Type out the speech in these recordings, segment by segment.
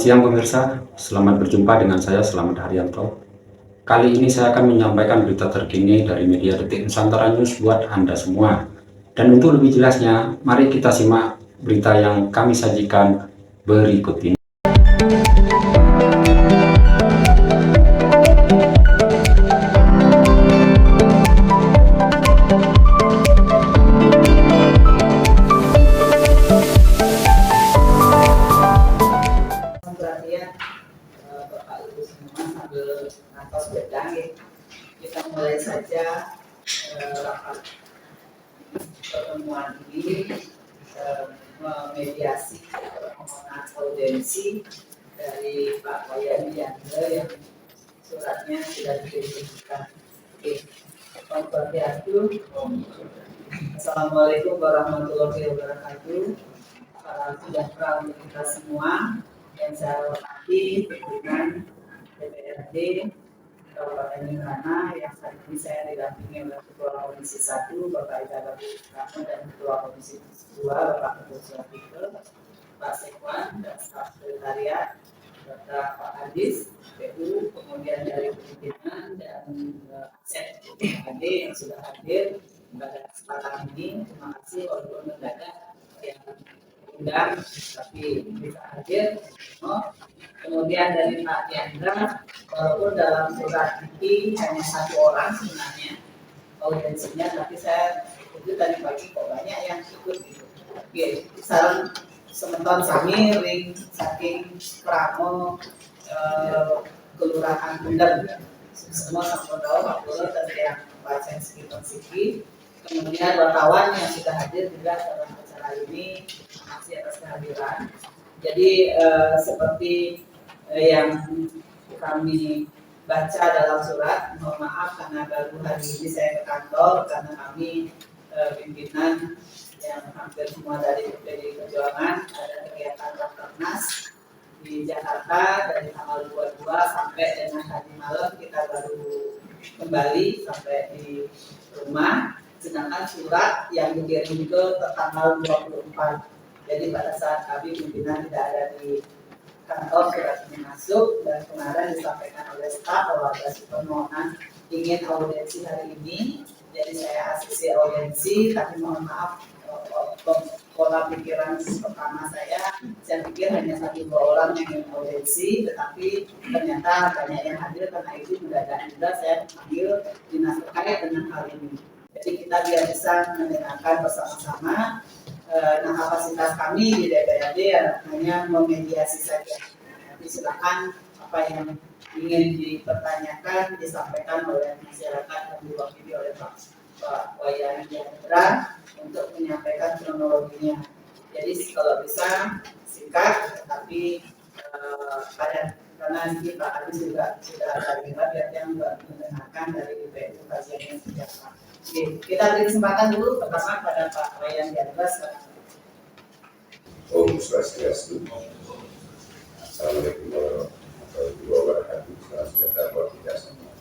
siang pemirsa, selamat berjumpa dengan saya Selamat Haryanto. Kali ini saya akan menyampaikan berita terkini dari media Detik Nusantara News buat Anda semua. Dan untuk lebih jelasnya, mari kita simak berita yang kami sajikan berikut ini. Bapak Ibu semua sambil nafas bedang, kita mulai saja rapat pertemuan ini memediasi permohonan audiensi dari Pak Wayan Diandra yang suratnya sudah dikirimkan. Assalamualaikum warahmatullahi wabarakatuh. Salam sejahtera untuk kita semua. Yang saya hormati pimpinan DPRD Kabupaten Ningrat yang saat ini saya didampingi oleh Ketua Komisi 1 Bapak Ida Bapak dan Ketua Komisi 2 Bapak Ketua Suapike, Pak Sekwan dan staf sekretariat serta Pak Adis PU, kemudian dari pimpinan dan aset DPRD yang sudah hadir pada kesempatan ini. Terima kasih walaupun mendadak yang undang tapi bisa hadir. Kemudian dari Pak Diandra, walaupun dalam surat ini hanya satu orang sebenarnya audiensinya, tapi saya itu tadi pagi kok banyak yang ikut gitu. Oke, salam semeton sami ring saking Pramo Kelurahan Bundar. Semua sampun tahu Pak Polo tadi yang baca sekitar siki. Kemudian wartawan yang sudah hadir juga dalam acara ini, terima kasih atas kehadiran. Jadi seperti yang kami baca dalam surat, mohon maaf karena baru hari ini saya ke kantor karena kami pimpinan yang hampir semua dari PDI Perjuangan ada kegiatan Rakernas di Jakarta dari tanggal 22 sampai dengan tadi malam kita baru kembali sampai di rumah. Sedangkan surat yang dikirim ke tanggal 24. Jadi pada saat kami pimpinan tidak ada di kantor, surat ini masuk dan kemarin disampaikan oleh staf bahwa ada permohonan ingin audiensi hari ini. Jadi saya asisi audiensi, tapi mohon maaf pola pikiran pertama saya pikir hanya 1-2 orang yang ingin audiensi, tetapi ternyata banyak yang hadir karena itu mendadak juga saya panggil dinas terkait dengan hal ini. Jadi kita biar bisa mendengarkan bersama-sama. Nah, kapasitas kami di DPRD hanya memediasi saja. Nanti silakan apa yang ingin dipertanyakan disampaikan oleh masyarakat dan diwakili oleh Pak Wayan Diandra untuk menyampaikan kronologinya. Jadi kalau bisa singkat, tapi karena nanti Pak Adis juga sudah terlibat yang mendengarkan dari PU kajian yang sejahtera. Oke, kita beri kesempatan dulu pertama pada Pak Wayan Diandra. Om Swastiastu. Assalamualaikum warahmatullahi wabarakatuh. Salam sejahtera buat kita semua.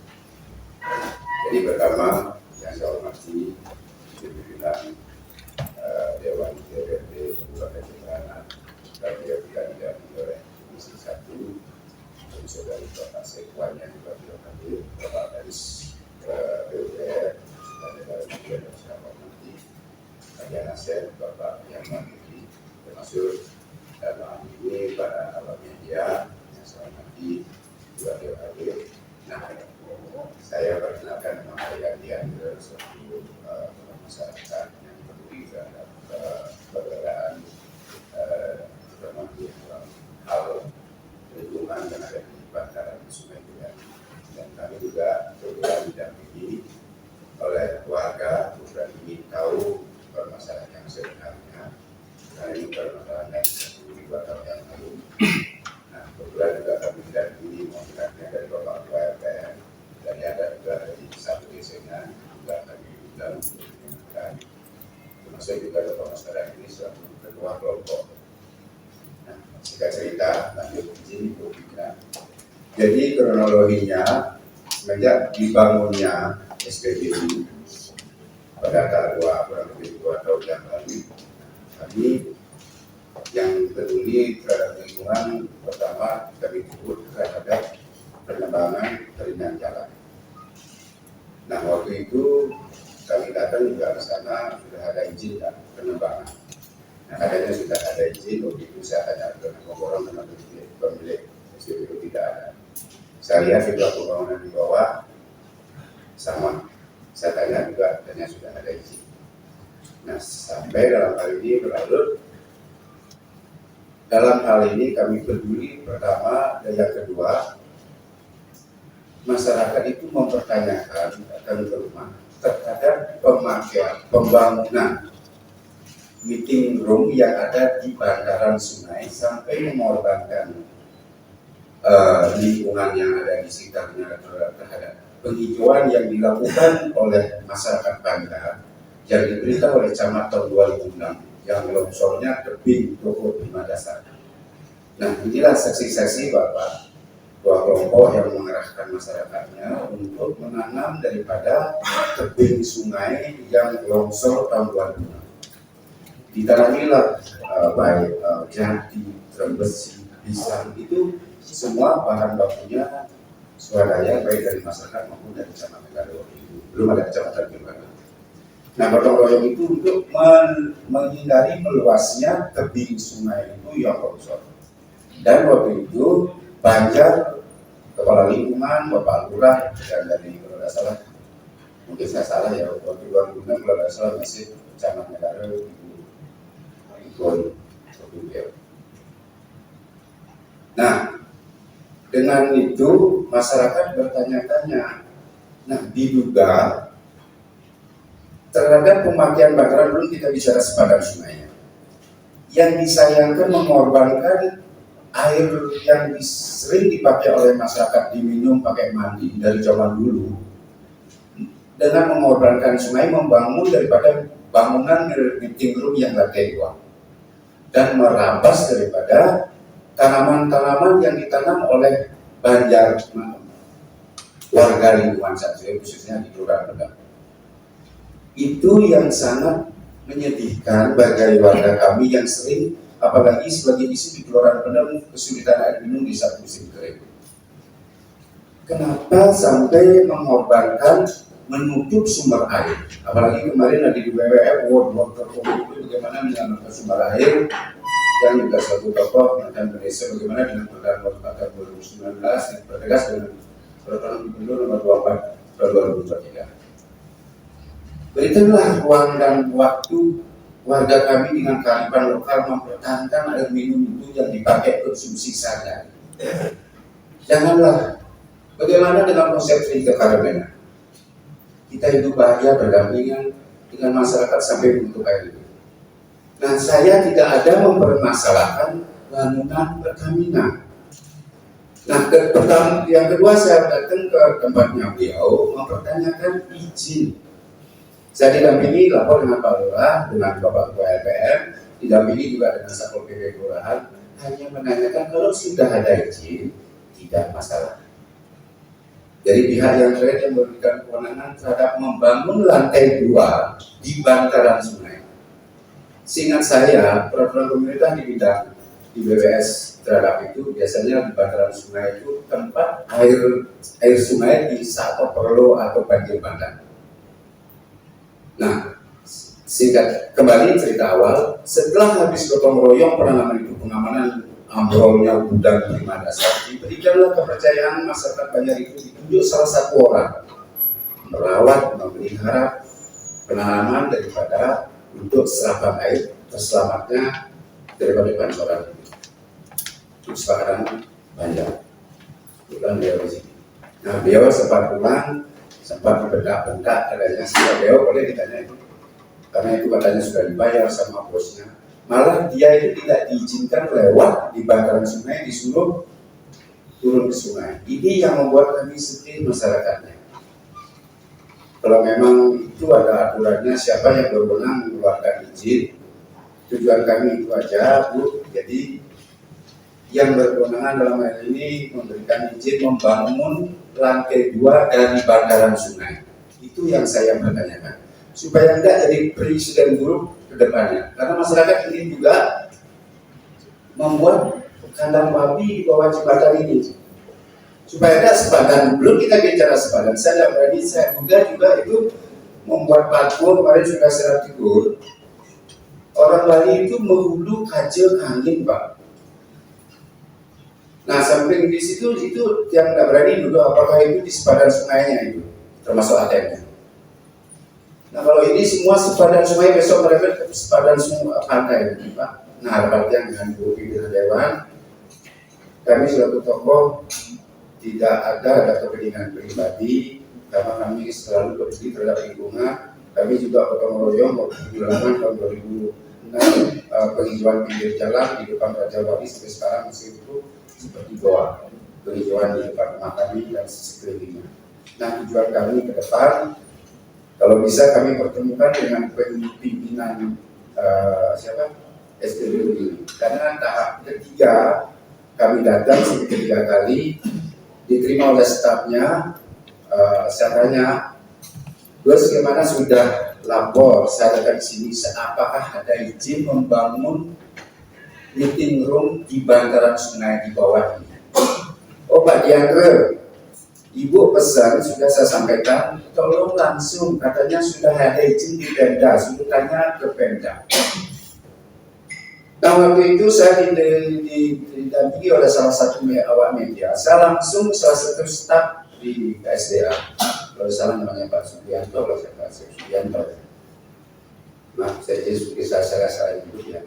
Jadi pertama yang saya hormati pimpinan Dewan DPRD Kabupaten Ningrat dan pimpinan oleh Komisi 1, dan saudari Bapak Sekwan yang juga beliau hadir, Bapak Adis PUPR dan juga saya hormati Bagian Aset Bapak yang mandiri, termasuk dalam ini para awak media yang saya hormati juga beliau hadir. Nah, saya perkenalkan nama saya Diandra, suatu masyarakat yang peduli terhadap keberadaan termasuk dalam hal lingkungan dan ada di bantaran Sungai Bulan. Dan kami juga kebetulan didampingi oleh warga bukan ingin tahu permasalahan yang sebenarnya. Karena ini permasalahan yang satu di 2 tahun yang lalu. Nah, kebetulan juga kami didampingi masyarakat dari Bapak Ketua RPR dan ada juga dari satu desainer juga kami undang untuk mendengarkan. Termasuk juga Bapak masyarakat ini selaku ketua kelompok. Nah, singkat cerita lanjut izin pimpinan. Jadi kronologinya semenjak dibangunnya SPBU pada tanggal kurang lebih 2 tahun yang lalu, kami yang peduli terhadap lingkungan, pertama kami ikut terhadap penerbangan jaringan jalan. Nah, waktu itu kami datang juga ke sana sudah ada izin penerbangan. Nah, adanya sudah ada izin, waktu itu saya tanya dengan pemborong dengan pemilik SPBU tidak ada. Saya lihat juga pembangunan di bawah sama. Saya tanya juga adanya sudah ada izin. Nah, sampai dalam hal ini berlarut. Dalam hal ini kami peduli pertama dan yang kedua, masyarakat itu mempertanyakan akan rumah terhadap pemakaian pembangunan meeting room yang ada di bantaran sungai sampai mengorbankan lingkungan yang ada di sekitarnya terhadap penghijauan yang dilakukan oleh masyarakat Bandar yang diberitahu oleh Camat tahun 2006 yang longsornya tebing toko 5 dasar. Nah, inilah saksi-saksi Bapak dua kelompok yang mengerahkan masyarakatnya untuk menanam daripada tebing sungai yang longsor tahun 2006. Ditanamilah baik jati, terbesi, pisang, itu semua bahan bakunya swadaya baik dari masyarakat maupun dari Camat Negara. Belum ada kecamatan gimana. Nah, gotong royong itu untuk menghindari meluasnya tebing sungai itu yang longsor. Dan waktu itu Banjar, Kepala Lingkungan, Bapak Lurah, dan dari kalau tidak salah, mungkin saya salah ya, waktu 2006 kalau tidak salah masih Camat Negara Ibu. Nah, dengan itu masyarakat bertanya-tanya, nah diduga terhadap pemakaian bakaran belum kita bicara sepadan sungainya. Yang disayangkan mengorbankan air yang sering dipakai oleh masyarakat diminum pakai mandi dari zaman dulu, dengan mengorbankan sungai membangun daripada bangunan meeting room yang lantai 2 dan merabas daripada tanaman-tanaman yang ditanam oleh Banjar warga lingkungan saja, khususnya di Kelurahan Pendam. Itu yang sangat menyedihkan bagi warga kami yang sering, apalagi sebagai isu di Kelurahan Pendam kesulitan air minum di saat musim kering. Kenapa sampai mengorbankan menutup sumber air? Apalagi kemarin di WWF World Water Forum itu bagaimana menyelamatkan sumber air, yang juga suatu tokoh mantan Indonesia bagaimana dengan Perda Kota 2019 yang bertegas dengan Peraturan Gubernur nomor 24 tahun 2023. Berikanlah ruang dan waktu warga kami dengan kearifan lokal mempertahankan air minum itu yang dipakai konsumsi sehari-hari. Janganlah. Bagaimana dengan konsep Trika Karamena? Kita hidup bahagia berdampingan dengan masyarakat sampai untuk air itu. Nah, saya tidak ada mempermasalahkan bangunan Pertamina. Nah, yang kedua saya datang ke tempatnya beliau mempertanyakan izin. Saya didampingi lapor dengan Pak Lurah, dengan Bapak Ketua LPM, didampingi juga dengan Satpol PP Kelurahan, hanya menanyakan kalau sudah ada izin, tidak masalah. Jadi pihak yang terkait yang memberikan kewenangan terhadap membangun lantai 2 di bantaran sungai. Seingat saya, peraturan pemerintah di bidang di BWS terhadap itu biasanya di bantaran sungai itu tempat air sungai di saat overflow atau banjir bandang. Nah, singkat kembali cerita awal, setelah habis gotong royong penanaman itu pengamanan ambrolnya gudang 5 dasar, diberikanlah kepercayaan masyarakat Banjar itu ditunjuk salah satu orang merawat, memelihara penanaman daripada untuk serapan air terselamatnya daripada pancoran itu. Kesepakatan Banjar. Bukan beliau di sini. Nah, beliau sempat pulang, sempat berbentak-bentak, adanya siapa beliau boleh ditanya itu, karena itu katanya sudah dibayar sama bosnya. Malah dia itu tidak diizinkan lewat di bantaran sungai, disuruh turun ke sungai. Ini yang membuat kami sedih masyarakatnya. Kalau memang itu ada aturannya, siapa yang berwenang mengeluarkan izin, tujuan kami itu aja, Bu. Jadi yang berkewenangan dalam hal ini memberikan izin membangun lantai 2 dari bantaran sungai. Itu yang saya bertanyakan. Supaya tidak jadi presiden buruk ke depannya. Karena masyarakat ini juga membuat kandang babi di bawah jembatan ini supaya ada sepadan. Belum kita bicara sepadan, saya tidak berani, saya juga itu membuat patung. Kemarin sudah saya tegur, orang Bali itu menghulu kajel angin, Pak. Nah, samping di situ itu yang tidak berani dulu, apakah itu di sepadan sungainya itu, termasuk ATM-nya. Nah, kalau ini semua sepadan sungai, besok mereka ke sepadan sungai pantai, Pak. Nah, harapan dengan Bu Pimpinan Dewan, kami selaku tokoh tidak ada kepentingan pribadi, karena kami selalu peduli terhadap lingkungan. Kami juga gotong royong penyelenggaraan tahun 2006 penghijauan pinggir jalan di depan Raja Wali sampai sekarang masih itu seperti goa, penghijauan di depan rumah kami dan sekelilingnya. Nah, tujuan kami ke depan, kalau bisa kami pertemukan dengan pimpinan SPBU ini, karena tahap ketiga kami datang sekitar 3 kali, diterima oleh stafnya. Saya tanya, Gus, gimana sudah lapor saya datang di sini, apakah ada izin membangun meeting room di bantaran sungai di bawah ini? Oh, Pak Diandre, Ibu pesan sudah saya sampaikan, tolong langsung, katanya sudah ada izin di Pemda, sudah tanya ke Pemda. Nah, waktu itu saya didampingi oleh salah satu awak media, saya langsung salah satu staf di KSDA, kalau salah namanya Pak Subianto, kalau saya Pak Subianto. Maaf, saya nyebut ya.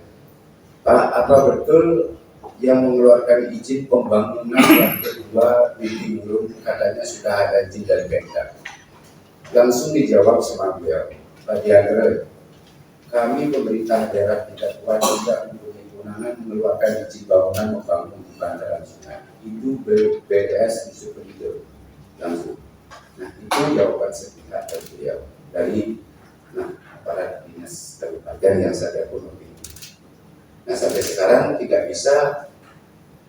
Pak, apa betul yang mengeluarkan izin pembangunan yang kedua meeting room, katanya sudah ada izin dari Pemda? Langsung dijawab sama beliau, Pak Diandre, kami pemerintah daerah tidak kuat tidak mempunyai kewenangan mengeluarkan izin bangunan membangun di bantaran sungai. Itu BDS di Superindo langsung. Nah, itu jawaban sepihak dari beliau dari aparat dinas kabupaten yang saya penuhi. Nah, sampai sekarang tidak bisa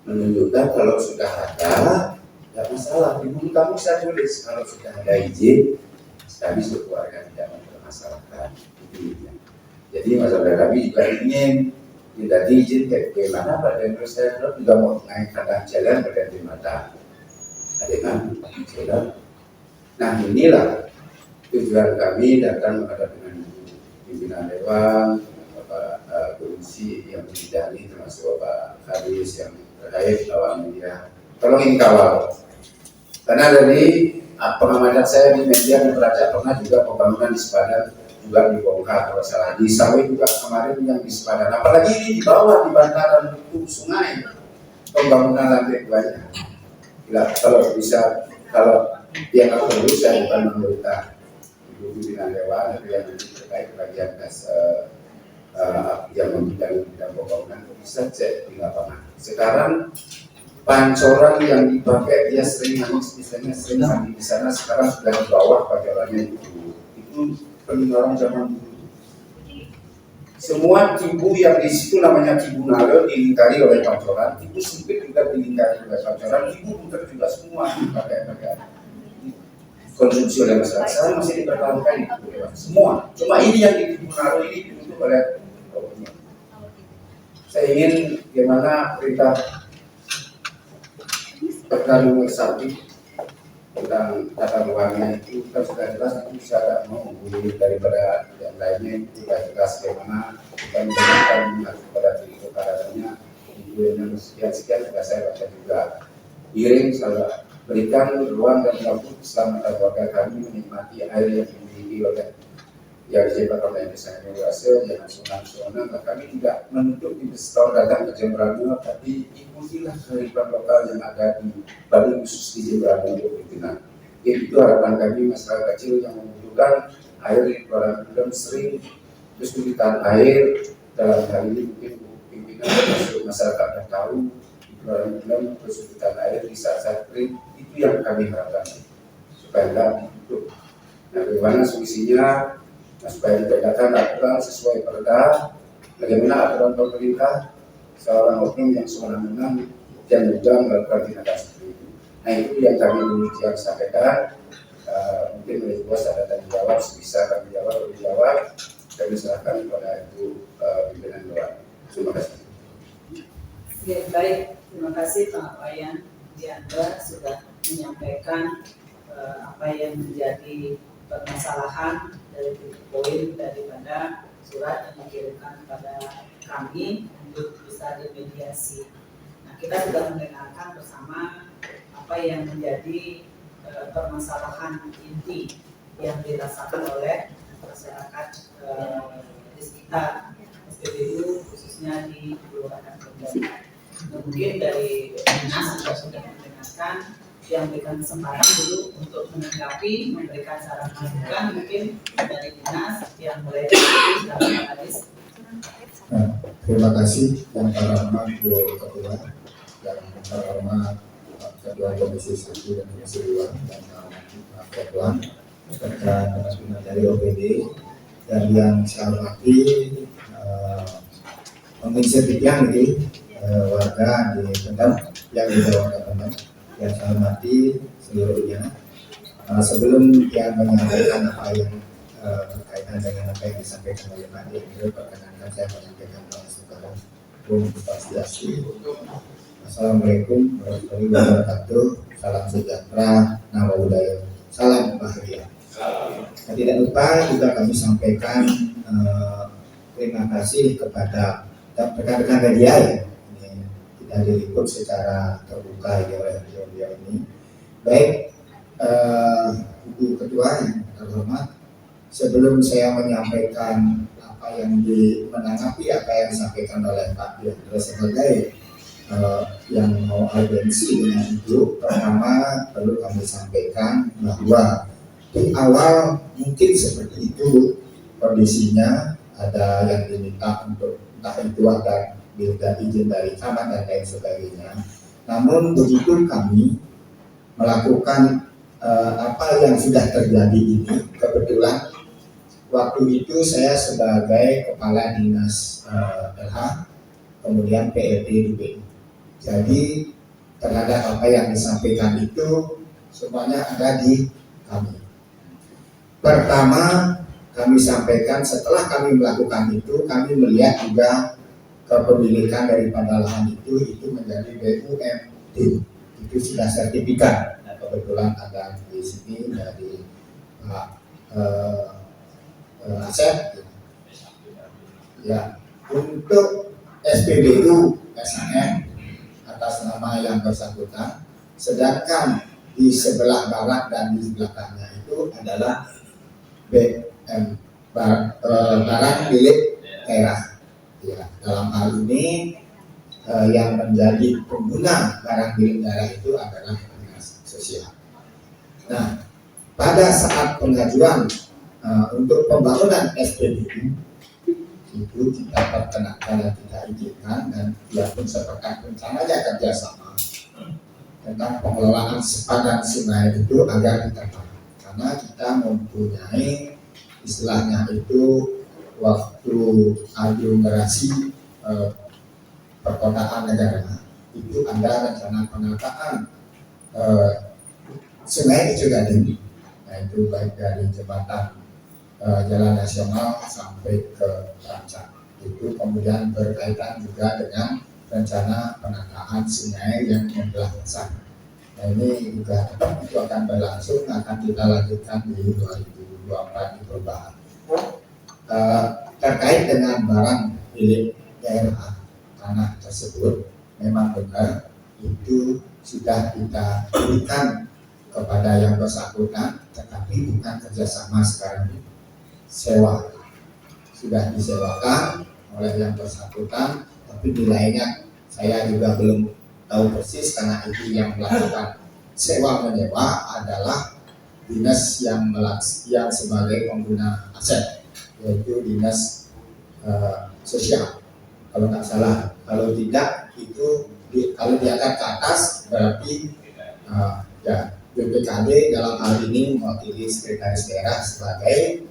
menunjukkan kalau sudah ada, tidak masalah. Di buku kamu saya tulis kalau sudah ada izin, kami sekeluarga tidak mempermasalahkan. Jadi masalah kami juga ingin tidak diizin kayak bagaimana Pak Dendro, saya juga mau naik kandang jalan berganti mata dengan jalan. Nah, inilah tujuan kami datang menghadap dengan pimpinan Dewan, Bapak Komisi yang membidangi, termasuk Bapak Haris yang terkait awal media. Tolong ini kawal, karena dari pengamatan saya di media dan beraca pernah juga pembangunan di sepadan juga dibongkar kalau salah. Di Sawi juga kemarin yang di sepadan, apalagi ini di bawah di bantaran sungai pembangunan lantai 2-nya. Kalau bisa, kalau yang aku perlu, saya bukan memerintah Ibu Pimpinan Dewan, tapi yang terkait bagian yang membidangi bidang pembangunan bisa cek di lapangan. Sekarang pancoran yang dipakai dia sering mandi di sana, sekarang sudah di bawah pancorannya itu peninggalan zaman dulu. Semua tibu yang di situ namanya tibu nalo dilingkari oleh pancoran, tibu sempit juga dilingkari oleh pancoran, tibu muter juga semua dipakai konsumsi oleh masyarakat. Sekarang masih dipertahankan itu semua. Cuma ini yang di tibu nalo ini ditutup oleh. Saya ingin bagaimana perintah pertarungan sapi tentang tata ruangnya itu kan sudah jelas, itu saya mau menghubungi daripada yang lainnya itu sudah jelas bagaimana kita menjelaskan kepada itu karannya itu yang sekian sudah saya baca juga. Iring selalu berikan ruang dan waktu keselamatan warga kami menikmati air yang dimiliki oleh yang disebut oleh desa Indonesia, jangan sunang-sunang. Kami tidak menutup investor datang ke Jembrana, tapi ikutilah kehidupan lokal yang ada di Bali, khusus di Jembrana untuk pimpinan. Itu harapan kami, masyarakat kecil yang membutuhkan air di luar film sering kesulitan air. Dalam hal ini mungkin pimpinan termasuk masyarakat yang tahu di luar film kesulitan air di saat-saat kering, itu yang kami harapkan supaya tidak ditutup. Nah, bagaimana solusinya? Nah, supaya ditegakkan aturan sesuai perda, bagaimana aturan pemerintah seorang oknum yang sewenang-wenang dan juga melakukan tindakan seperti itu. Nah, itu yang kami demikian sampaikan. Mungkin oleh bos ada tanya jawab, bisa kami jawab, lebih jawab, kami serahkan kepada Ibu Pimpinan Dewan. Terima kasih. Ya, baik, terima kasih Pak Wayan Diandra sudah menyampaikan apa yang menjadi permasalahan dari poin daripada surat yang dikirimkan kepada kami untuk bisa dimediasi. Nah, kita sudah mendengarkan bersama apa yang menjadi permasalahan inti yang dirasakan oleh masyarakat di sekitar SPBU khususnya di Kelurahan Kendari. Mungkin dari dinas juga sudah mendengarkan, yang memberikan kesempatan dulu untuk menanggapi, memberikan saran masukan mungkin dari dinas yang mulai dari Pak Adis. Terima kasih yang terhormat Bu Ketua, yang terhormat Ketua Komisi 1 dan Komisi 2 dan Pak Ketua rekan dari OPD, dan yang saya hormati pemimpin yang ini warga di Kendal, yang di warga Kendal, yang saya hormati seluruhnya. Sebelum yang menyampaikan apa yang berkaitan dengan apa yang disampaikan oleh Pak Dirjen, perkenankan saya menyampaikan saudara Bung Swastiastu. Assalamualaikum warahmatullahi wabarakatuh. Salam sejahtera, nama budaya, salam bahagia. Nah, tidak lupa juga kami sampaikan terima kasih kepada rekan-rekan media ya. Kita diliput secara terbuka ya oleh beliau ini. Baik, Ibu Ketua yang terhormat, sebelum saya menyampaikan apa yang menanggapi apa yang disampaikan oleh Pak Dirjen sebagai yang mau audiensi dengan Ibu, pertama perlu kami sampaikan bahwa di awal mungkin seperti itu kondisinya, ada yang diminta untuk entah itu ada minta izin dari camat dan lain sebagainya. Namun begitu kami melakukan apa yang sudah terjadi ini, kebetulan waktu itu saya sebagai kepala dinas LH, kemudian PLT di BI. Jadi terhadap apa yang disampaikan itu semuanya ada di kami. Pertama kami sampaikan setelah kami melakukan itu, kami melihat juga kepemilikan daripada lahan itu menjadi BUMD, itu sudah sertifikat. Nah, kebetulan ada di sini dari Pak Asep. Ya, untuk SPBU SAM atas nama yang bersangkutan, sedangkan di sebelah barat dan di belakangnya itu adalah barang milik daerah. Ya, dalam hal ini yang menjadi pengguna barang milik daerah itu adalah dinas sosial. Nah, pada saat pengajuan untuk pembangunan SPBU itu kita perkenankan dan kita izinkan, dan dia pun sepakat rencananya kerjasama tentang pengelolaan sepadan sungai itu agar ditekan, karena kita mempunyai istilahnya itu waktu aglomerasi perkotaan negara itu ada rencana penataan sungai itu juga tinggi, yaitu baik dari jembatan jalan nasional sampai ke Rancak. Itu kemudian berkaitan juga dengan rencana penataan sungai yang membelah besar. Nah, ini juga itu akan berlangsung, akan kita lanjutkan di 2024 di perubahan. Terkait dengan barang milik daerah, tanah tersebut memang benar itu sudah kita berikan kepada yang bersangkutan, tetapi bukan kerjasama sekarang ini, sewa. Sudah disewakan oleh yang bersangkutan, tapi nilainya saya juga belum tahu persis, karena itu yang melakukan sewa menyewa adalah dinas yang sebagai pengguna aset, yaitu dinas sosial kalau nggak salah. Kalau tidak itu kalau diangkat ke atas berarti ya BPKD dalam hal ini mewakili sekretaris daerah sebagai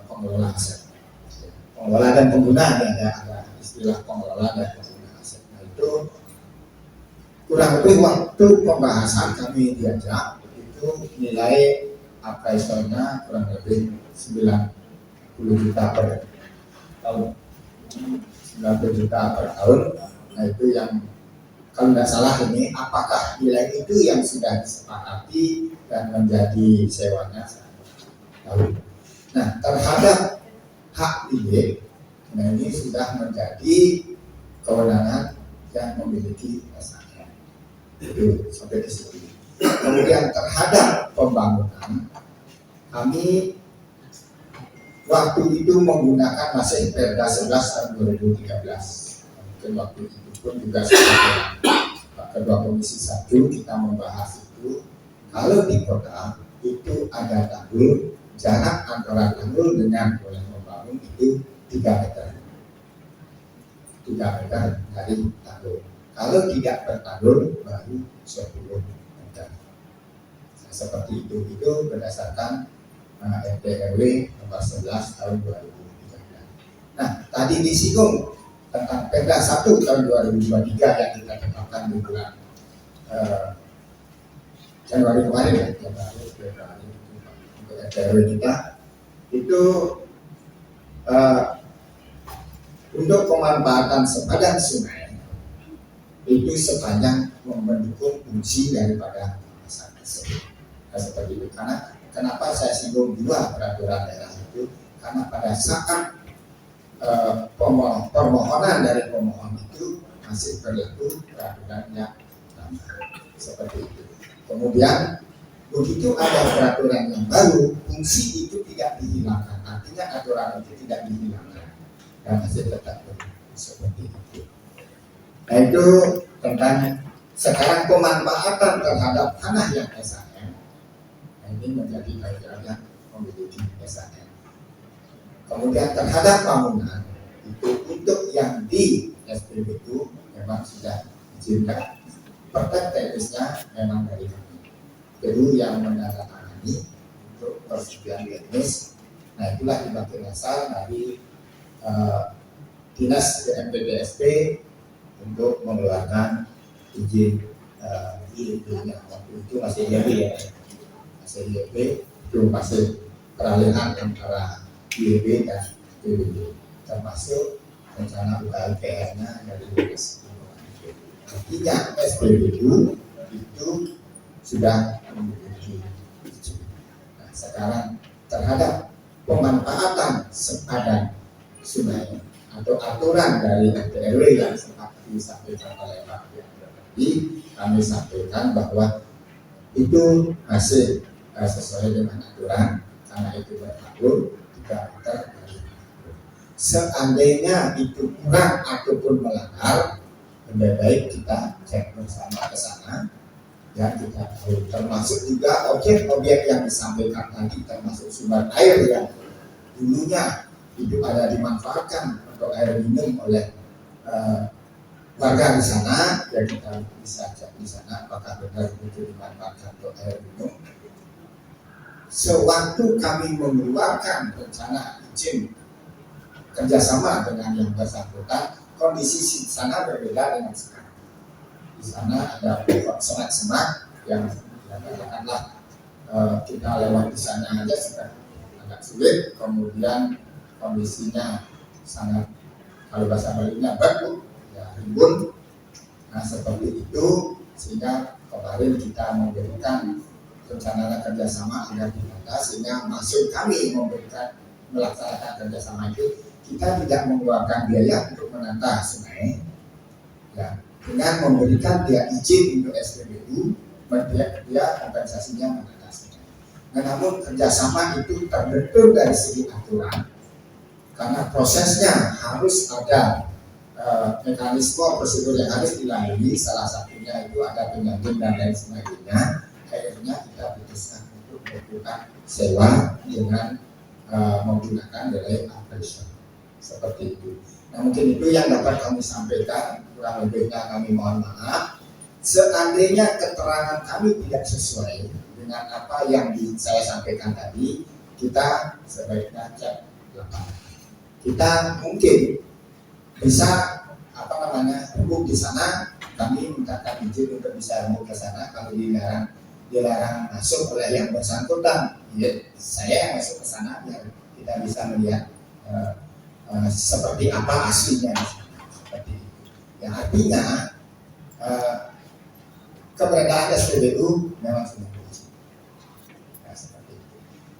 pengelola aset, pengelola dan pengguna. Ada istilah pengelola dan pengguna aset. Nah, itu kurang lebih waktu pembahasan kami diajak itu nilai appraisalnya kurang lebih 90 juta per tahun, 90 juta per tahun. Nah itu yang kalau tidak salah ini, apakah nilai itu yang sudah disepakati dan menjadi sewanya? Lalu, nah terhadap hak milik, nah ini sudah menjadi kewenangan yang memiliki SHM. Itu sampai di situ. Kemudian terhadap pembangunan, kami waktu itu menggunakan masih Perda 11 tahun 2013. Mungkin waktu itu pun juga sebagai Ketua Komisi 1 kita membahas itu. Kalau di kota itu ada tanggul, jarak antara tanggul dengan boleh membangun itu 3 meter. 3 meter dari tanggul. Kalau tidak bertanggul baru 10 meter. Nah, seperti itu berdasarkan RT/RW nomor 11 tahun 2013. Nah, tadi disinggung tentang Perda 1 tahun 2023 yang kita tetapkan di bulan Januari kemarin ya, Januari untuk RT/RW kita itu untuk pemanfaatan sepadan sungai itu sepanjang mendukung fungsi daripada kawasan tersebut. Nah, seperti itu. Karena kenapa saya singgung dua peraturan daerah itu? Karena pada saat permohonan dari pemohon itu masih berlaku peraturan yang lama. Seperti itu. Kemudian begitu ada peraturan yang baru, fungsi itu tidak dihilangkan. Artinya aturan itu tidak dihilangkan dan masih tetap berlaku seperti itu. Nah itu tentang sekarang pemanfaatan terhadap tanah yang SHM. Nah, ini menjadi bagian yang memiliki SHM. Kemudian terhadap bangunan itu untuk yang di SPBU memang sudah diizinkan. Pertek teknisnya memang dari kami. Jadi yang menandatangani untuk persetujuan teknis. Nah itulah dibagian asal dari Dinas BMPDSP untuk mengeluarkan izin IEB-nya. Waktu itu masih IEB ya, masih IEB itu masih peralihan antara IEB dan PBB, termasuk rencana UKLPR-nya dari Dinas. Artinya SPBU itu sudah memiliki izin. Nah, sekarang terhadap pemanfaatan sepadan sungai atau aturan dari RT/RW yang sempat disampaikan oleh Pak tadi, kami sampaikan bahwa itu masih sesuai dengan aturan karena itu berlaku 3 meter dari tanggul. Seandainya itu kurang ataupun melanggar, lebih baik kita cek bersama ke sana ya, kita tahu termasuk juga objek-objek yang disampaikan tadi, termasuk sumber air yang dulunya itu ada dimanfaatkan untuk air minum oleh warga di sana, ya kita bisa cek di sana apakah benar itu dimanfaatkan untuk air minum. Sewaktu kami mengeluarkan rencana izin kerjasama dengan yang bersangkutan, kondisi di sana berbeda dengan sekarang. Di sana ada semak-semak yang katakanlah kita lewat di sana aja sudah agak sulit, kemudian kondisinya sangat, kalau bahasa Balinya baku, ya rimbun. Nah seperti itu sehingga kemarin kita memberikan rencana kerjasama agar ditata, sehingga maksud kami memberikan melaksanakan kerjasama itu kita tidak mengeluarkan biaya untuk menata sungai, ya, dengan memberikan dia izin untuk SPBU, dia kompensasinya menata sungai. Nah, namun kerjasama itu terbentuk dari segi aturan, karena prosesnya harus ada mekanisme prosedur yang harus dilalui, salah satunya itu ada penyamping dan lain sebagainya. Akhirnya kita putuskan untuk melakukan sewa dengan menggunakan nilai appraisal. Seperti itu. Nah mungkin itu yang dapat kami sampaikan, kurang lebihnya kami mohon maaf. Seandainya keterangan kami tidak sesuai dengan apa yang saya sampaikan tadi, kita sebaiknya cek lapangan. Kita mungkin bisa remuk di sana, kami mintakan izin untuk bisa remuk ke sana. Kalau dilarang masuk oleh yang bersangkutan, ya, saya yang masuk ke sana biar kita bisa melihat seperti apa aslinya seperti itu. yang artinya keberadaan SPBU memang sudah diizin. Nah, seperti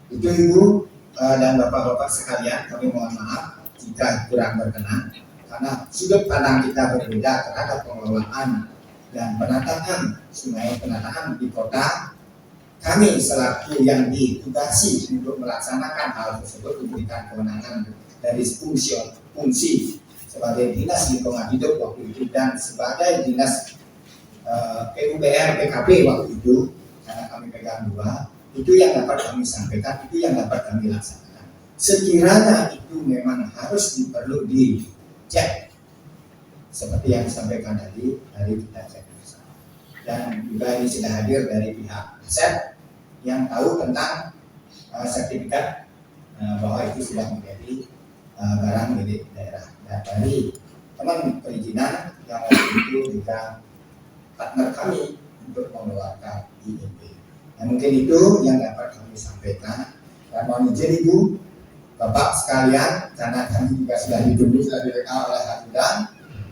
itu Ibu dan Bapak-Bapak sekalian, kami mohon maaf jika kurang berkenan karena sudut pandang kita berbeda terhadap pengelolaan dan penataan sungai, penataan di kota. Kami selaku yang ditugasi untuk melaksanakan hal tersebut diberikan kewenangan dari fungsi sebagai dinas lingkungan hidup waktu itu dan sebagai dinas PUPR PKP waktu itu, karena kami pegang dua, itu yang dapat kami sampaikan, itu yang dapat kami laksanakan. Sekiranya itu memang harus perlu dicek seperti yang disampaikan tadi, dari kita cek bersama. Dan juga ini sudah hadir dari pihak aset yang tahu tentang sertifikat bahwa itu sudah menjadi barang milik daerah. Dan dari teman perizinan yang waktu itu juga partner kami untuk mengeluarkan IMB. Nah, mungkin itu yang dapat kami sampaikan. Dan mohon izin Ibu, Bapak sekalian, karena kami juga sudah ditunggu, sudah direkam oleh Hadiran,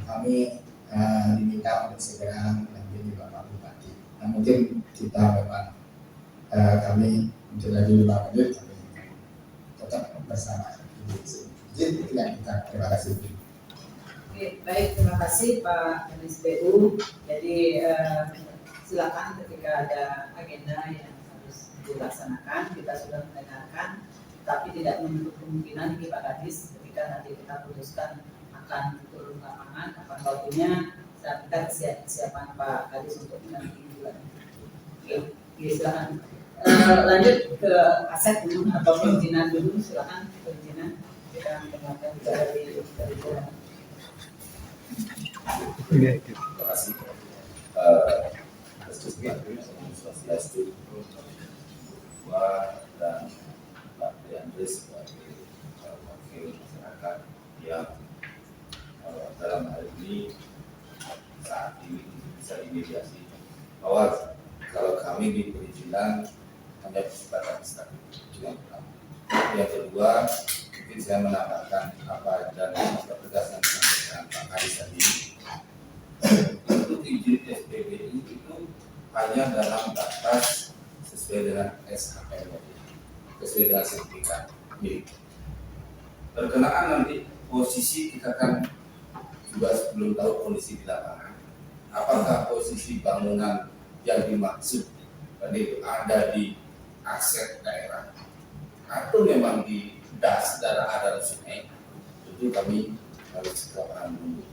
kami diminta untuk segera mendampingi Bapak Bupati. Nah, mungkin kita memang kami untuk lagi 5 menit, kami tetap bersama Ibu. Izin itu yang kita terima kasih. Oke, baik, terima kasih Pak Kadis PU. Jadi silakan ketika ada agenda yang harus dilaksanakan, kita sudah mendengarkan, tapi tidak menutup kemungkinan ini Pak Kadis ketika nanti kita putuskan akan turun ke lapangan, kapan waktunya, saat kita kesiapan Pak Kadis untuk mendampingi juga. Oke, silakan. Lanjut ke aset dulu atau perizinan dulu, silakan perizinan kita mendengarkan dari Terima kasih. Dan Pak Andres sebagai wakil masyarakat yang dalam hal ini saat ini bisa dimediasi bahwa kalau kami di perizinan hanya bersifat administratif. Yang kedua, mungkin saya menambahkan apa dan tegas yang disampaikan Pak Kadis tadi. Untuk izin SPBU itu hanya dalam batas sesuai dengan SHM, sesuai dengan sertifikat milik. Berkenaan nanti posisi kita kan juga belum tahu kondisi di lapangan. Apakah posisi bangunan yang dimaksud itu ada di aset daerah atau memang di daerah aliran sungai, itu kami harus paham dulu.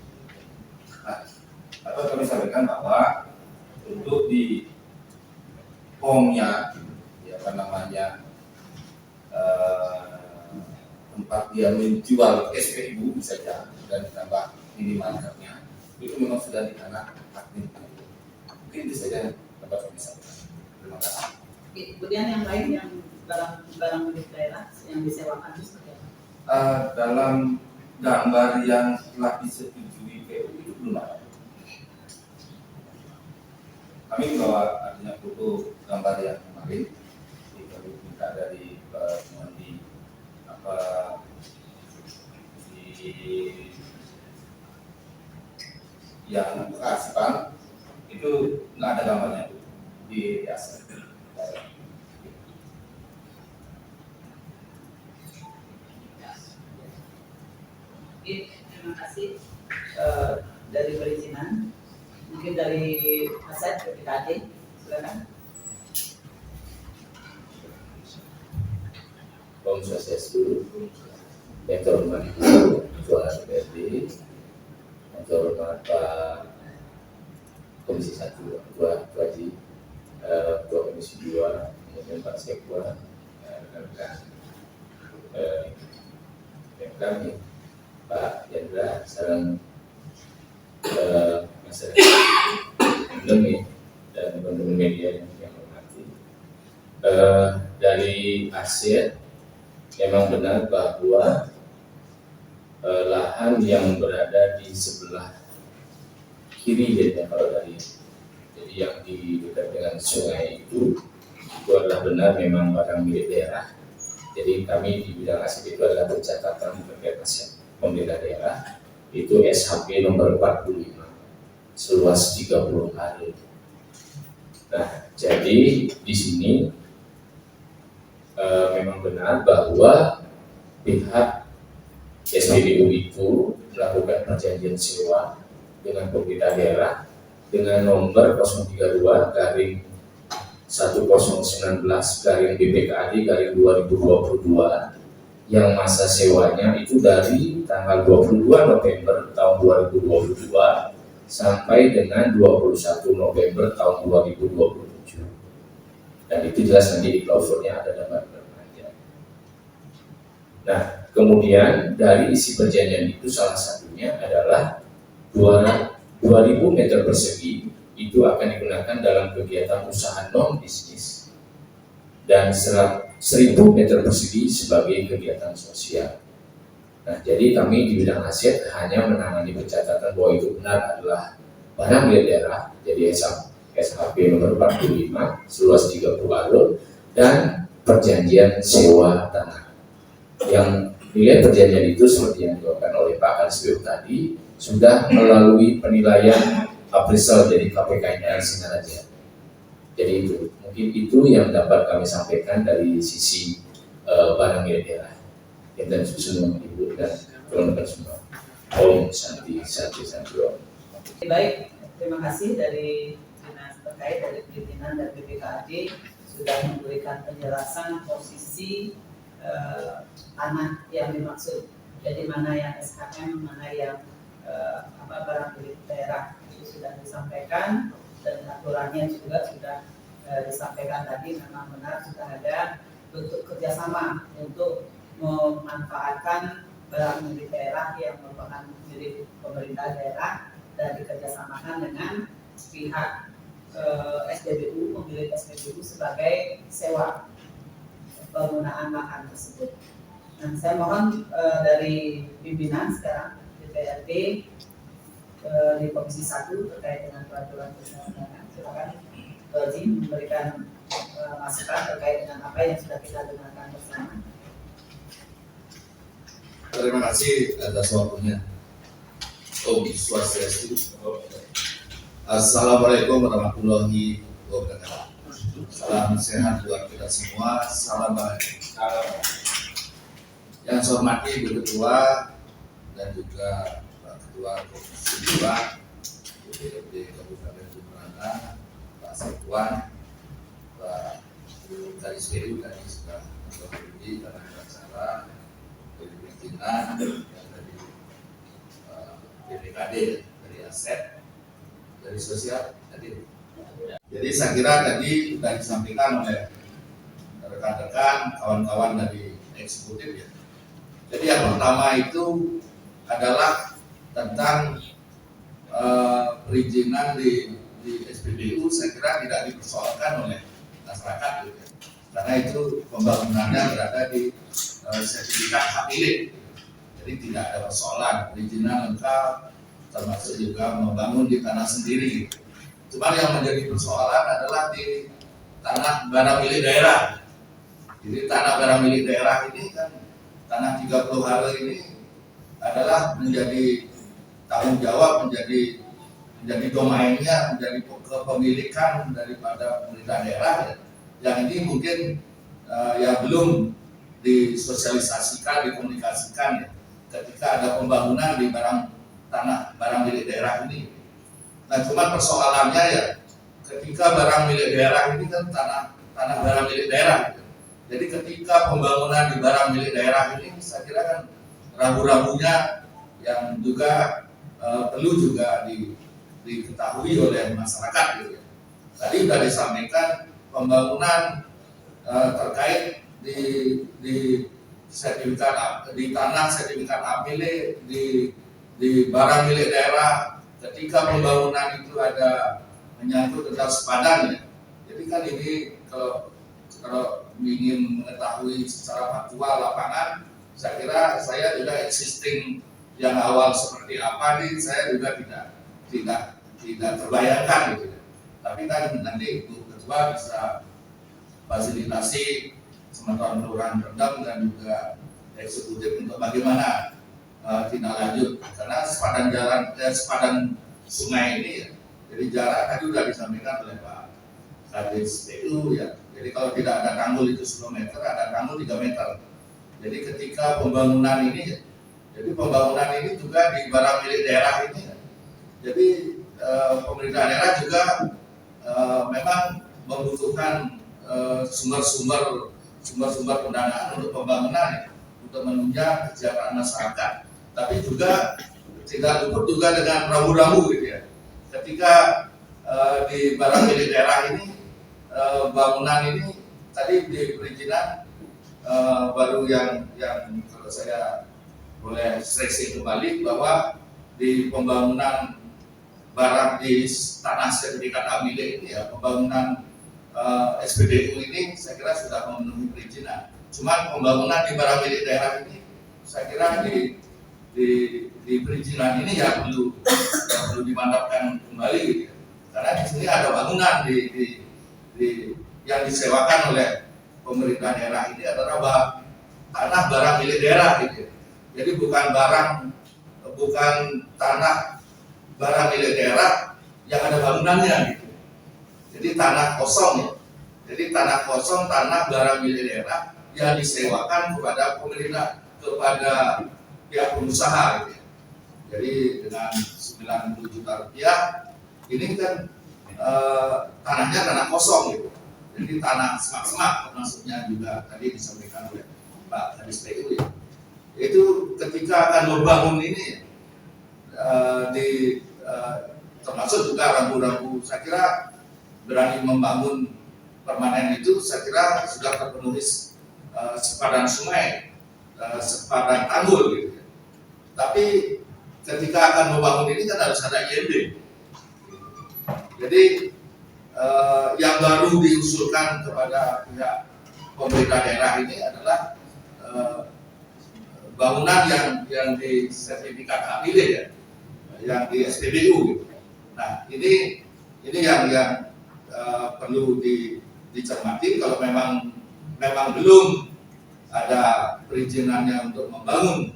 Nah, atau kami sampaikan bahwa untuk di POM-nya, ya apa namanya, tempat dia menjual SPBU saja dan ditambah minimalnya, itu memang sudah di tanah admin. Mungkin itu saja yang dapat kami sampaikan. Terima kasih. Kemudian yang lain yang barang milik daerah yang disewakan itu seperti apa? Dalam gambar yang telah disetujui PU itu belum ada. Kami membawa artinya foto gambar yang kemarin, kami minta dari Mondi apa di yang keasipan itu nggak ada gambarnya di aset. Oke, terima kasih dari perizinan. Mungkin dari aset ke PKD, silakan. Om Swastiastu, yang terhormat Ketua DPRD, yang terhormat Pak Komisi 1, Ketua Haji, Ketua Komisi 2, kemudian Pak Sekwa, dan kami Pak Jendra, sarang masyarakat demi dan teman-teman media yang hormati. Dari aset memang benar bahwa lahan yang berada di sebelah kiri jadi kalau dari jadi yang di dekat dengan sungai itu adalah benar memang barang milik daerah. Jadi kami di bidang aset itu adalah pencatatan terkait aset pemerintah daerah itu SHP nomor 45 seluas 30 hari. Nah, jadi di sini memang benar bahwa pihak SPBU itu melakukan perjanjian sewa dengan pemerintah daerah dengan nomor 032 garing 1019 garing BPKAD garing 2022 yang masa sewanya itu dari tanggal 22 November tahun 2022 sampai dengan 21 November tahun 2027. Dan itu jelas nanti di klausulnya ada dapat berbelanja. Nah, kemudian dari isi perjanjian itu salah satunya adalah 2000 meter persegi itu akan digunakan dalam kegiatan usaha non bisnis dan 1000 meter persegi sebagai kegiatan sosial. Nah, jadi kami di bidang aset hanya menangani pencatatan bahwa itu benar adalah barang milik daerah, jadi SHP nomor 45 seluas 30 alur dan perjanjian sewa tanah. Yang nilai perjanjian itu seperti yang dilakukan oleh Pak Kansliu tadi sudah melalui penilaian appraisal dari KPK-nya Singaraja. Jadi itu mungkin itu yang dapat kami sampaikan dari sisi barang milik daerah. Dan semua ibu dan teman-teman semua. Om Santi. Baik, terima kasih dari dinas terkait dari pimpinan dan BPKAD sudah memberikan penjelasan posisi tanah yang dimaksud. Jadi mana yang SKM, mana yang barang milik daerah itu sudah disampaikan dan aturannya juga sudah disampaikan tadi. Memang benar sudah ada bentuk kerjasama untuk memanfaatkan barang milik daerah yang merupakan milik pemerintah daerah dan dikerjasamakan dengan pihak SPBU, pemilik SPBU sebagai sewa penggunaan lahan tersebut. Dan saya mohon dari pimpinan sekarang DPRD di Komisi 1 terkait dengan peraturan perundang-undangan. Silakan Jim memberikan masukan terkait dengan apa yang sudah kita dengarkan bersama. Terima kasih atas waktunya. Om Swastiastu. Assalamualaikum warahmatullahi wabarakatuh. Salam sehat buat kita semua. Salam bahagia. Yang saya hormati Bu Ketua dan juga Pak Ketua Komisi 2 DPRD Kabupaten Jemberana, Pak Sekwan, Pak Kadis PU tadi sudah berbagi dalam acara dari pimpinan dan dari BPKD, dari aset, dari sosial tadi. Jadi saya kira tadi sudah disampaikan oleh rekan-rekan, kawan-kawan dari eksekutif ya. Jadi yang pertama itu adalah tentang perizinan di SPBU. Saya kira tidak dipersoalkan oleh masyarakat gitu ya. Karena itu pembangunannya berada di sertifikat hak milik. Jadi tidak ada persoalan, perizinan lengkap, termasuk juga membangun di tanah sendiri. Cuma yang menjadi persoalan adalah di tanah barang milik daerah. Jadi tanah barang milik daerah ini kan, tanah 30 hari ini adalah menjadi tanggung jawab, menjadi domainnya, menjadi kepemilikan daripada pemerintah daerah. Yang ini mungkin yang belum disosialisasikan, dikomunikasikan ya, ketika ada pembangunan di barang milik daerah ini. Nah, cuma persoalannya ya, ketika barang milik daerah ini kan tanah barang milik daerah. Jadi ketika pembangunan di barang milik daerah ini, saya kira kan rambu-rambunya yang juga perlu juga diketahui oleh masyarakat. Gitu. Tadi sudah disampaikan pembangunan terkait di sertifikat di tanah sertifikat hak milik di barang milik daerah. Ketika pembangunan itu ada menyangkut tentang sepadan ya. Jadi kan ini kalau ingin mengetahui secara faktual lapangan, saya kira saya juga existing yang awal seperti apa nih, saya juga tidak terbayangkan gitu. Tapi kan nanti Bu Ketua bisa fasilitasi teman-teman kelurahan Rendang dan juga eksekutif untuk bagaimana tindak lanjut karena sepadan sungai ini ya, jadi jarak tadi sudah disampaikan oleh Pak Kadis PU ya. Jadi kalau tidak ada tanggul itu 10 meter, ada tanggul 3 meter. Jadi ketika pembangunan ini, jadi pembangunan ini juga di barang milik daerah ini. Jadi pemerintah daerah juga memang membutuhkan sumber-sumber pendanaan untuk pembangunan, untuk menunjang kesejahteraan masyarakat. Tapi juga tidak luput juga dengan rambu-rambu gitu ya. Ketika di barang milik daerah ini bangunan ini tadi di perizinan baru yang kalau saya boleh stressing kembali bahwa di pembangunan barang di tanah sertifikat hak milik ini ya, pembangunan SPBU ini saya kira sudah memenuhi perizinan. Cuma pembangunan di barang milik daerah ini saya kira di perizinan ini ya perlu dimantapkan kembali gitu ya. Karena di sini ada bangunan yang disewakan oleh pemerintah daerah ini adalah tanah barang milik daerah gitu. Jadi bukan tanah barang milik daerah yang ada bangunannya gitu. Jadi tanah kosong ya. Jadi tanah kosong, tanah barang milik daerah yang disewakan kepada pemerintah, kepada pihak pengusaha gitu ya. Jadi dengan 90 juta rupiah ini kan tanahnya tanah kosong gitu. Jadi tanah semak-semak termasuknya juga tadi disampaikan oleh Pak Kadis PU ya. Itu ketika akan membangun ini termasuk juga rambu-rambu, saya kira berani membangun permanen itu saya kira sudah terpenuhi sepadan sungai, sepadan tanggul gitu. Tapi ketika akan membangun ini kan harus ada IMB. Jadi yang baru diusulkan kepada pihak pemerintah daerah ini adalah bangunan yang di sertifikat hak milik ya, yang di SPBU gitu. Nah ini yang perlu dicermati kalau memang belum ada perizinannya untuk membangun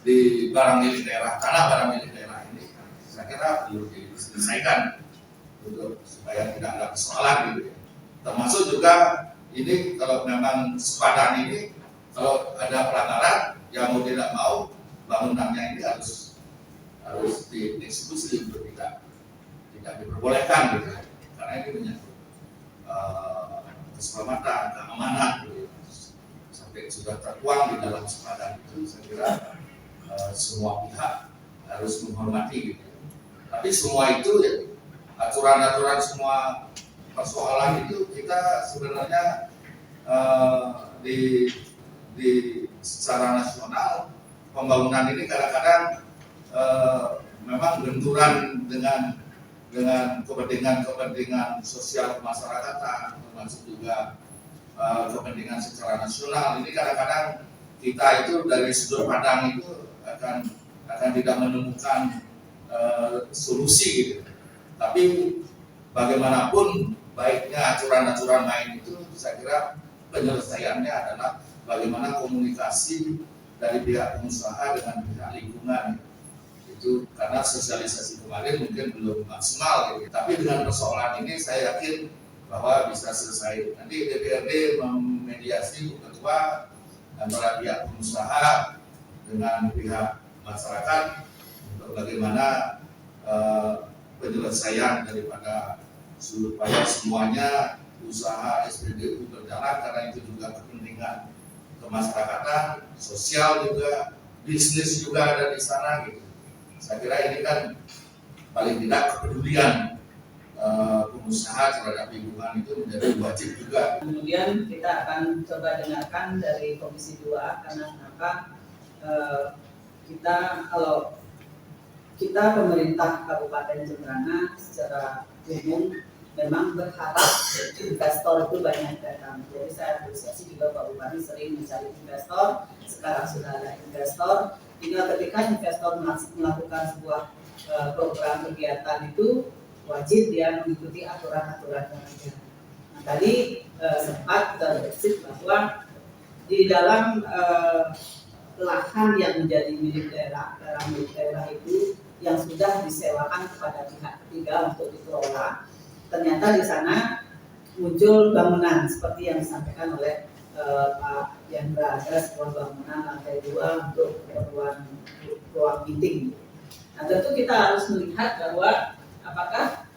di barang milik daerah, tanah barang milik daerah ini, saya kira perlu diselesaikan untuk supaya tidak ada persoalan gitu ya. Termasuk juga ini kalau memang sepadan ini kalau ada pelanggaran yang mau tidak mau bangunannya ini harus dieksekusi untuk tidak diperbolehkan gitu ya. Karena ini menyangkut keselamatan, keamanan gitu ya. Sampai sudah tertuang di dalam sepadan itu saya kira semua pihak harus menghormati gitu. Tapi semua itu ya, aturan-aturan semua persoalan itu kita sebenarnya di secara nasional pembangunan ini kadang-kadang memang benturan dengan kepentingan sosial kemasyarakatan, termasuk juga kepentingan secara nasional. Ini kadang-kadang kita itu dari sudut pandang itu akan tidak menemukan solusi gitu. Tapi bagaimanapun baiknya aturan-aturan main itu saya kira penyelesaiannya adalah bagaimana komunikasi dari pihak pengusaha dengan pihak lingkungan. Itu karena sosialisasi kemarin mungkin belum maksimal gitu. Tapi dengan persoalan ini saya yakin bahwa bisa selesai. Nanti DPRD memediasi ketua antara pihak pengusaha dengan pihak masyarakat untuk bagaimana penyelesaian daripada supaya semuanya usaha SPBU berjalan, karena itu juga kepentingan kemasyarakatan, sosial juga, bisnis juga ada di sana gitu. Saya kira ini kan paling tidak kepedulian pengusaha terhadap lingkungan itu menjadi wajib juga. Kemudian kita akan coba dengarkan dari Komisi 2 karena kenapa kita pemerintah Kabupaten Jemberana secara umum memang berharap investor itu banyak datang. Jadi saya apresiasi juga Pak Bupati sering mencari investor. Sekarang sudah ada investor. Tinggal ketika investor melakukan sebuah program kegiatan itu wajib dia mengikuti aturan-aturan yang ada. Nah, tadi sempat terbesit bahwa di dalam lahan yang menjadi milik daerah, daerah milik daerah itu yang sudah disewakan kepada pihak ketiga untuk dikelola. Ternyata di sana muncul bangunan seperti yang disampaikan oleh Pak Yandra, ada sebuah bangunan lantai 2 untuk keperluan ruang meeting. Nah, tentu kita harus melihat bahwa apakah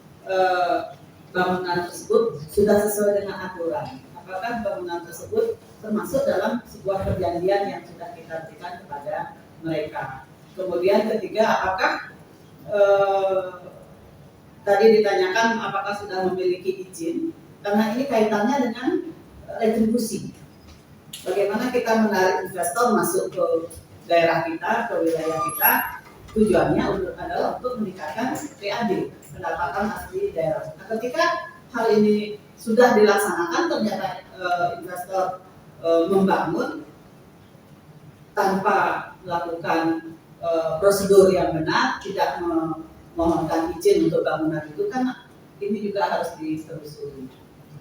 bangunan tersebut sudah sesuai dengan aturan, apakah bangunan tersebut termasuk dalam sebuah perjanjian yang sudah kita berikan kepada mereka. Kemudian ketiga, apakah tadi ditanyakan apakah sudah memiliki izin, karena ini kaitannya dengan retribusi. Bagaimana kita menarik investor masuk ke daerah kita, ke wilayah kita, tujuannya adalah untuk meningkatkan PAD, pendapatan asli daerah. Nah, ketika hal ini sudah dilaksanakan, ternyata investor membangun tanpa melakukan prosedur yang benar, tidak memohonkan izin untuk bangunan itu, kan ini juga harus ditelusuri.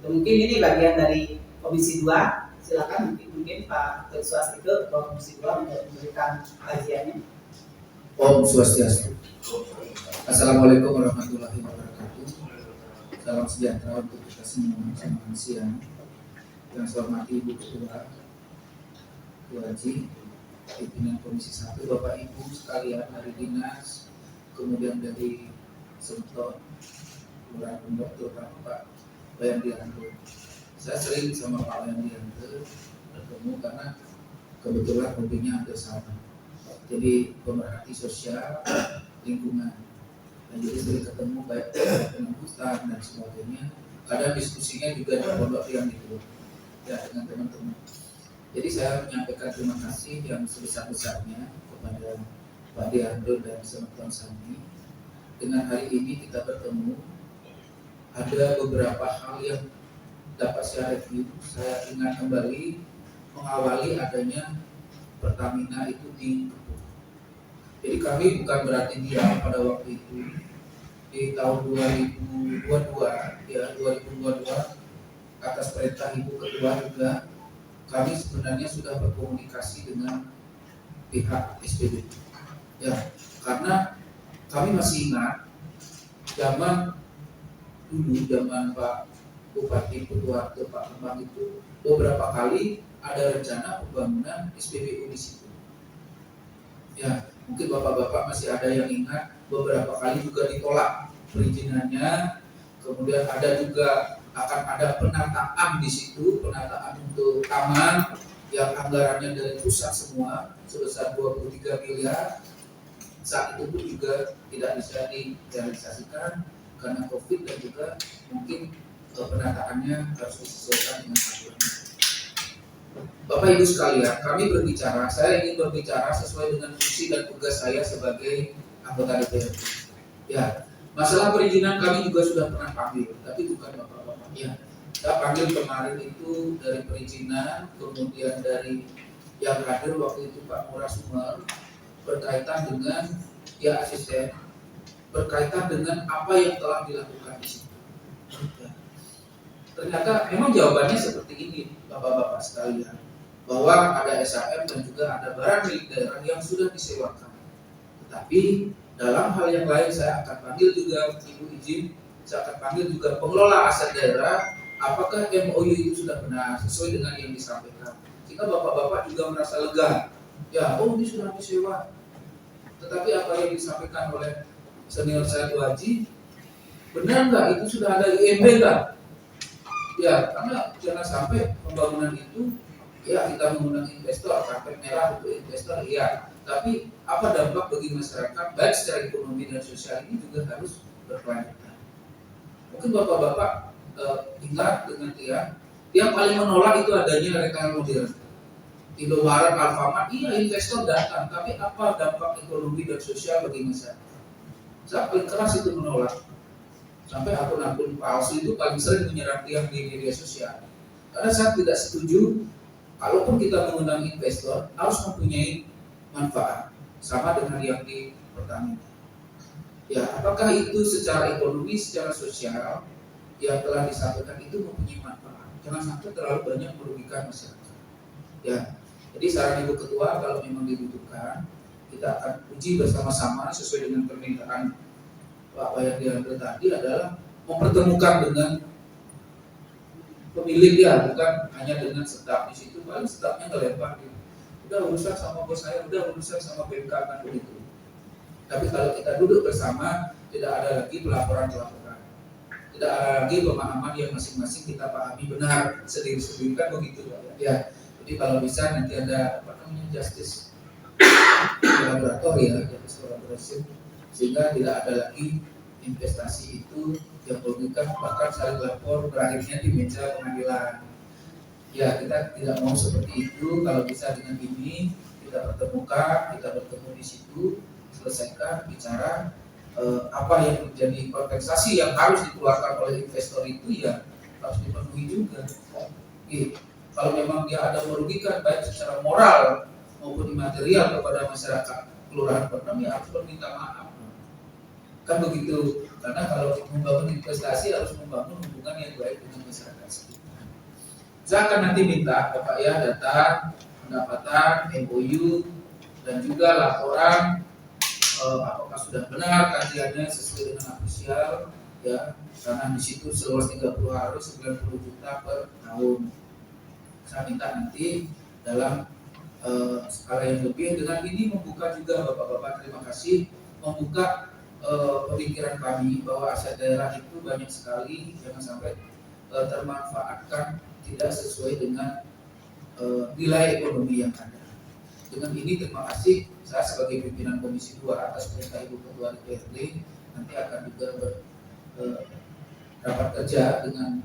Mungkin ini bagian dari Komisi 2. Silakan mungkin Pak Ketua Swastiko Komisi 2 untuk memberikan kajiannya. Om Swastiastu. Assalamualaikum warahmatullahi wabarakatuh. Salam sejahtera untuk kita semua. Selamat siang. Yang saya hormati Ibu Ketua Haji, pimpinan Komisi 1, Bapak Ibu sekalian dari dinas, kemudian dari Sentot, Lurah Pondok, terutama Pak Bayandianto. Saya sering sama Pak Bayandianto bertemu karena kebetulan hobinya hampir sama. Jadi pemerhati sosial, lingkungan. Dan jadi sering ketemu baik dengan hutan dan sebagainya. Kadang diskusinya juga di pondok yang itu, ya dengan teman-teman. Jadi saya menyampaikan terima kasih yang sebesar-besarnya kepada Pak Diando dan Semeton Sani. Dengan hari ini kita bertemu, ada beberapa hal yang dapat saya review. Saya ingat kembali mengawali adanya Pertamina itu di Kepung. Jadi kami bukan berarti diam pada waktu itu. Di tahun 2022 atas perintah Ibu Ketua juga, kami sebenarnya sudah berkomunikasi dengan pihak SPBU. Ya, karena kami masih ingat zaman Pak Bupati Purworejo, Pak Kembang itu beberapa kali ada rencana pembangunan SPBU di situ. Ya, mungkin bapak-bapak masih ada yang ingat, beberapa kali juga ditolak perizinannya. Kemudian ada juga akan ada penataan di situ, penataan untuk taman yang anggarannya dari pusat semua sebesar 23 miliar. Saat itu pun juga tidak bisa direalisasikan karena COVID dan juga mungkin penataannya harus disesuaikan dengan aturan. Bapak Ibu sekalian, kami berbicara, saya ingin berbicara sesuai dengan fungsi dan tugas saya sebagai anggota DPRD. Ya, masalah perizinan kami juga sudah pernah panggil, tapi bukan bapak-bapak. Ya, saya panggil kemarin itu dari perizinan, kemudian dari yang hadir waktu itu Pak Murah Sumer, berkaitan dengan ya asisten, berkaitan dengan apa yang telah dilakukan di sini. Ya. Ternyata memang jawabannya seperti ini, bapak-bapak sekalian, bahwa ada SAM dan juga ada barang milik daerah yang sudah disewakan. Tetapi dalam hal yang lain saya akan panggil juga, Ibu izin, saya akan panggil juga pengelola aset daerah, apakah MOU itu sudah benar sesuai dengan yang disampaikan. Jika bapak-bapak juga merasa lega, ya, oh ini sudah disewa. Tetapi apa yang disampaikan oleh senior saya Haji, benar nggak itu sudah ada IMB kan? Ya, karena jangan sampai pembangunan itu ya kita menggunakan investor, karpet merah untuk investor, iya. Tapi apa dampak bagi masyarakat baik secara ekonomi dan sosial ini juga harus berkelanjutan. Mungkin bapak-bapak ingat dengan yang paling menolak itu adanya retail modern. Indomaret, Alfamart, iya investor datang, tapi apa dampak ekonomi dan sosial bagi masyarakat? Saya paling keras itu menolak. Sampai akun-akun palsu itu paling sering menyerang tiang di media sosial. Karena saya tidak setuju, kalaupun kita mengundang investor harus mempunyai manfaat sama dengan yang di Pertamina. Ya, apakah itu secara ekonomi, secara sosial yang telah disampaikan itu mempunyai manfaat? Jangan sampai terlalu banyak merugikan masyarakat. Ya, Jadi saran Ibu Ketua, kalau memang dibutuhkan, kita akan uji bersama-sama sesuai dengan permintaan Pak Wayan Diandra tadi adalah mempertemukan dengan pemilik ya, bukan hanya dengan staf di situ. Paling stafnya ngelempar gitu. Udah urusan sama bos saya, udah urusan sama BMK kan begitu. Tapi kalau kita duduk bersama, tidak ada lagi pelaporan-pelaporan, tidak ada lagi pemahaman yang masing-masing kita pahami benar sendiri-sendiri kan begitu ya. Jadi kalau bisa nanti ada apa namanya justice kolaborator ya, justice collaboration, sehingga tidak ada lagi investasi itu yang merugikan, bahkan saling lapor berakhirnya di meja pengadilan. Ya, kita tidak mau seperti itu. Kalau bisa dengan ini kita pertemukan, kita bertemu di situ, selesaikan bicara apa yang menjadi kompensasi yang harus dikeluarkan oleh investor itu ya harus dipenuhi juga. Kalau memang dia ada merugikan baik secara moral maupun imaterial kepada masyarakat Kelurahan Perdam, ya harus meminta maaf. Kan begitu. Karena kalau membangun investasi harus membangun hubungan yang baik dengan masyarakat sekitar. Saya akan nanti minta Bapak ya data pendapatan, MOU, dan juga laporan apakah sudah benar kajiannya sesuai dengan ofisial ya, karena di situ seluas 30 hari 90 juta per tahun. Saya minta nanti dalam skala yang lebih, dengan ini membuka juga Bapak-bapak, terima kasih, membuka pemikiran kami bahwa aset daerah itu banyak sekali, jangan sampai termanfaatkan tidak sesuai dengan nilai ekonomi yang ada. Dengan ini terima kasih, saya sebagai pimpinan Komisi 2 atas perintah Ibu Ketua DPRD nanti akan juga rapat kerja dengan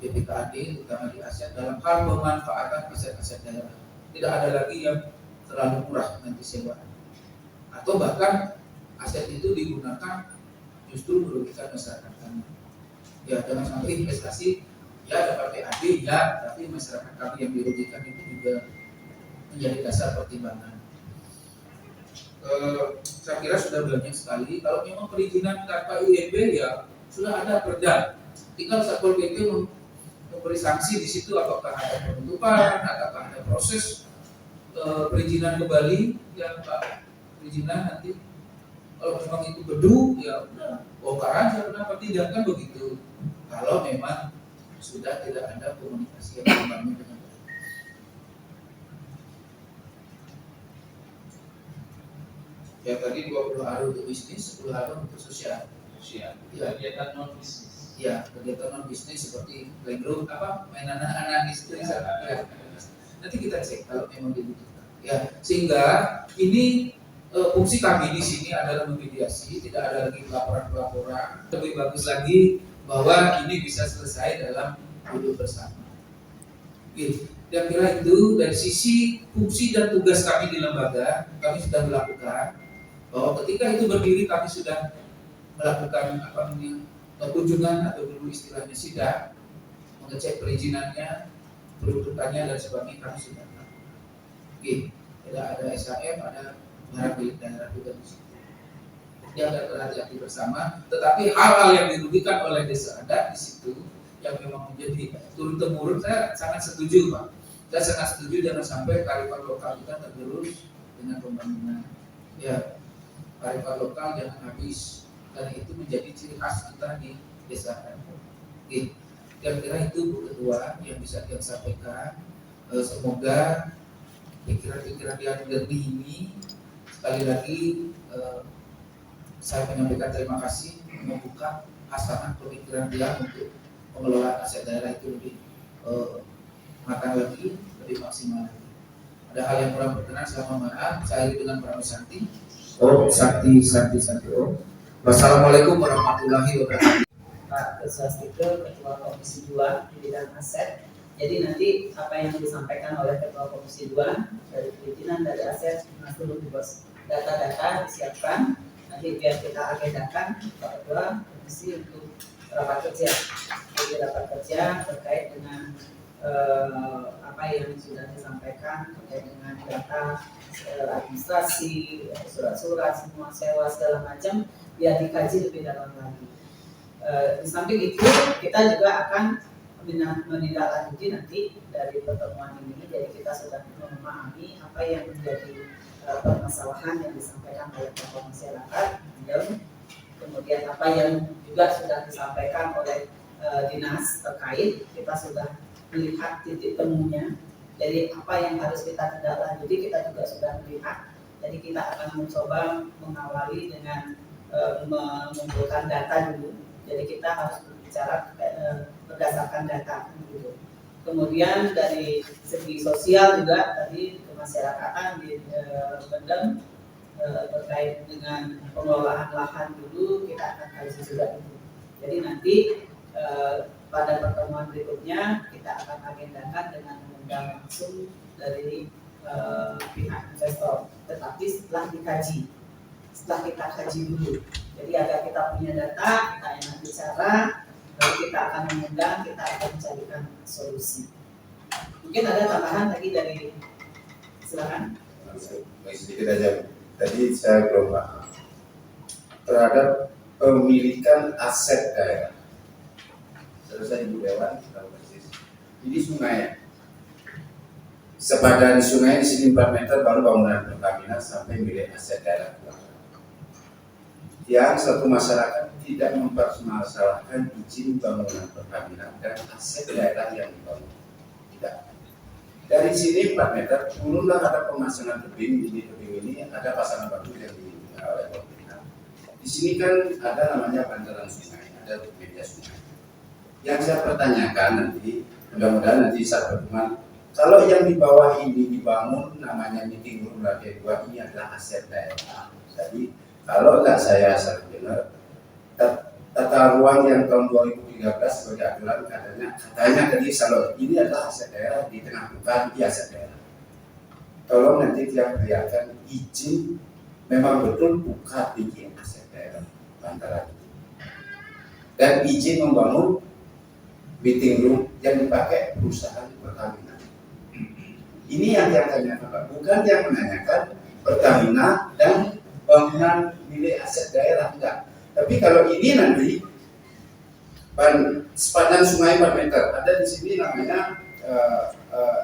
BPKAD terutama di aset dalam hal pemanfaatan aset-aset daerah. Tidak ada lagi yang terlalu murah nanti sewa, atau bahkan aset itu digunakan justru merugikan masyarakat kami. Ya jangan sampai investasi ya dapat PAD ya, tapi masyarakat kami yang dirugikan itu juga menjadi dasar pertimbangan. Saya kira sudah banyak sekali. Kalau memang perizinan tanpa IMB ya sudah ada perda. Tinggal Satpol PP memberi sanksi di situ, apakah ada penutupan, apakah ada proses perizinan kembali yang Pak perizinan nanti. Kalau memang itu bedu ya udah bongkar aja, kenapa tidak kan begitu. Kalau memang sudah tidak ada komunikasi yang membangun dengan baik. Ya tadi 20 hari untuk bisnis, 10 hari untuk sosial. Ya, kegiatan non bisnis. Ya, kegiatan non bisnis seperti playground apa mainan anak-anak itu ya. Nanti kita cek kalau memang dibutuhkan. Ya, sehingga ini fungsi kami di sini adalah memediasi, tidak ada lagi pelaporan-pelaporan. Lebih bagus lagi bahwa ini bisa selesai dalam duduk bersama. Dan kira itu dari sisi fungsi dan tugas kami di lembaga, kami sudah melakukan bahwa ketika itu berdiri kami sudah melakukan kunjungan atau dulu istilahnya sidak, mengecek perizinannya, kedudukannya dan sebagainya kami sudah lakukan. Ada SHM, ada barang milik daerah juga di situ. Dia akan berhati-hati bersama, tetapi hal-hal yang dirugikan oleh desa adat di situ yang memang menjadi turun temurun, saya sangat setuju Pak. Saya sangat setuju jangan sampai kearifan lokal kita tergerus dengan pembangunan. Ya, kearifan lokal jangan habis, dan itu menjadi ciri khas kita di desa adat. Kira-kira itu Bu Ketua yang bisa kita sampaikan. Semoga pikiran-pikiran yang jernih ini sekali lagi saya menyampaikan terima kasih, membuka hasanah pemikiran dia untuk pengelolaan aset daerah itu lebih matang lagi, lebih maksimal lagi. Ada hal yang kurang berkenan, saya mohon maaf. Saya dengan Pramu Santi. Wassalamualaikum warahmatullahi wabarakatuh. Pak Keswastike, Ketua Komisi 2 di bidang aset. Jadi nanti apa yang disampaikan oleh Ketua Komisi 2 dari perizinan dari aset, dulu bos data-data disiapkan, nanti biar kita agendakan Pak Ketua Komisi untuk rapat kerja. Jadi rapat kerja terkait dengan apa yang sudah disampaikan terkait dengan data administrasi, surat-surat, semua sewa segala macam, biar dikaji lebih dalam lagi. Di samping itu kita juga akan menindaklanjuti nanti dari pertemuan ini. Jadi kita sudah memahami apa yang menjadi permasalahan yang disampaikan oleh tokoh masyarakat, dan kemudian apa yang juga sudah disampaikan oleh dinas terkait. Kita sudah melihat titik temunya. Jadi apa yang harus kita tindaklanjuti kita juga sudah melihat. Jadi kita akan mencoba mengawali dengan mengumpulkan data dulu. Jadi kita harus berbicara berdasarkan data gitu. Kemudian dari segi sosial juga tadi kemasyarakatan di Bendem terkait dengan pengelolaan lahan dulu kita akan kaji juga itu. Jadi nanti pada pertemuan berikutnya kita akan agendakan dengan mengundang langsung dari pihak investor, tetapi setelah dikaji, setelah kita kaji dulu. Jadi agar kita punya data, kita enak bicara, lalu kita akan mengundang, kita akan mencarikan solusi. Mungkin ada tambahan lagi dari, silakan. Sedikit aja. Tadi saya belum paham terhadap pemilikan aset daerah. Selesai Ibu Dewan tahu persis. Ini sungai. Sepadan sungai di sini 4 meter baru bangunan Pertamina sampai milik aset daerah. Yang satu masyarakat tidak mempermasalahkan izin bangunan Pertamina dan aset daerah yang dibangun. Tidak. Dari sini 4 meter, turunlah ada pemasangan tebing. Di tebing ini ada pasangan batu yang dimiliki oleh Pertamina. Di sini kan ada namanya bantaran sungai, ada media sungai. Yang saya pertanyakan nanti, mudah-mudahan nanti saat pertemuan, kalau yang di bawah ini dibangun namanya meeting room lantai 2 ini adalah aset daerah. Jadi kalau nggak saya salah dengar, tata ruang yang tahun 2013 sebagai aturan katanya tadi kalau ini adalah aset daerah di tengah bukan di aset daerah. Tolong nanti tiap kelihatan izin memang betul bukan bikin aset daerah antara itu. Dan izin membangun meeting room yang dipakai perusahaan Pertamina. Ini yang dia tanyakan, bukan yang menanyakan Pertamina dan bangunan milik aset daerah, enggak. Tapi kalau ini nanti sepanjang sungai 4 meter, ada di sini namanya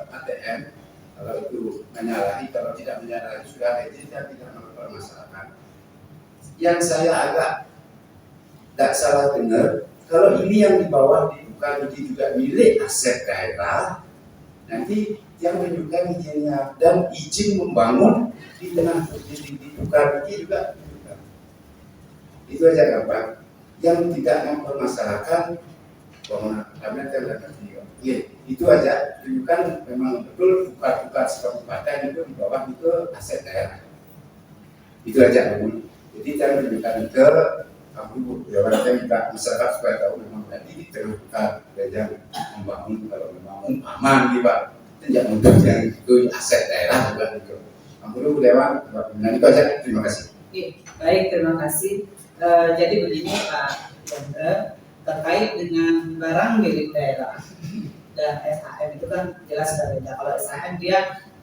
ATM. Kalau itu menyalahi, kalau tidak menyalahi sudah ada izin dan tidak mempermasalahkan. Yang saya agak tidak salah dengar, kalau ini yang di bawah dibuka ini juga milik aset daerah, nanti yang menunjukkan izinnya dan izin membangun di tengah dibuka ini juga dibuka. Itu aja gampang. Yang tidak mempermasalahkan bangunan Pertamina dan iya, itu aja. Tunjukkan memang betul buka kabupaten itu di bawah itu aset daerah. Itu aja Bu. Jadi jangan tunjukkan ke kamu Jawa Barat minta masyarakat supaya tahu memang tadi di tengah buka dan membangun kalau membangun aman nih Pak. Jangan untuk yang itu aset daerah bukan itu. Ampun Bu Dewan, itu aja. Terima kasih. Baik, terima kasih. Jadi begini Pak Chandra, terkait dengan barang milik daerah dan SHM itu kan jelas berbeda. Kalau SHM dia